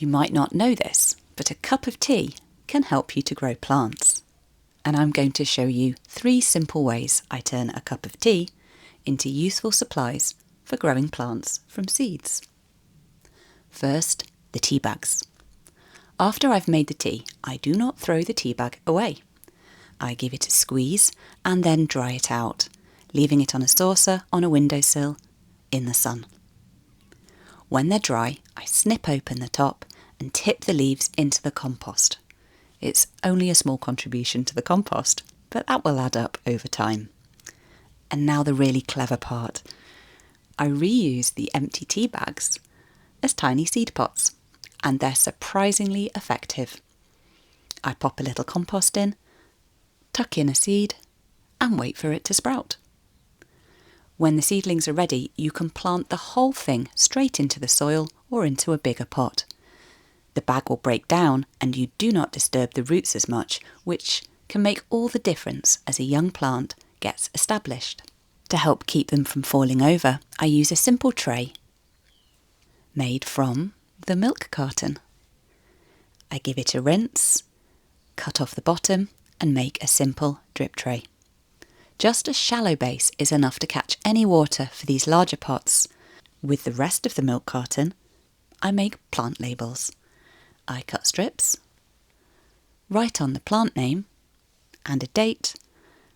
You might not know this, but a cup of tea can help you to grow plants. And I'm going to show you 3 simple ways I turn a cup of tea into useful supplies for growing plants from seeds. First, the tea bags. After I've made the tea, I do not throw the tea bag away. I give it a squeeze and then dry it out, leaving it on a saucer on a windowsill in the sun. When they're dry, I snip open the top and tip the leaves into the compost. It's only a small contribution to the compost, but that will add up over time. And now the really clever part. I reuse the empty tea bags as tiny seed pots, and they're surprisingly effective. I pop a little compost in, tuck in a seed, and wait for it to sprout. When the seedlings are ready, you can plant the whole thing straight into the soil or into a bigger pot. The bag will break down and you do not disturb the roots as much, which can make all the difference as a young plant gets established. To help keep them from falling over, I use a simple tray made from the milk carton. I give it a rinse, cut off the bottom and make a simple drip tray. Just a shallow base is enough to catch any water for these larger pots. With the rest of the milk carton, I make plant labels. I cut strips, write on the plant name and a date,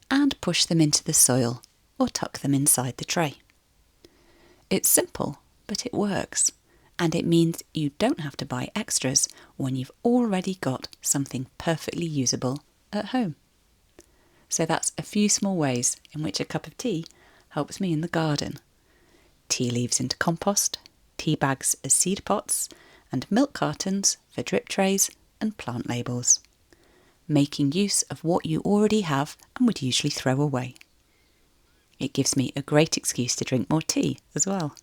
and push them into the soil or tuck them inside the tray. It's simple, but it works, and it means you don't have to buy extras when you've already got something perfectly usable at home. So that's a few small ways in which a cup of tea helps me in the garden. Tea leaves into compost, tea bags as seed pots, and milk cartons for drip trays and plant labels. Making use of what you already have and would usually throw away. It gives me a great excuse to drink more tea as well,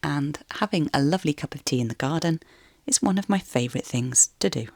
and having a lovely cup of tea in the garden is one of my favourite things to do.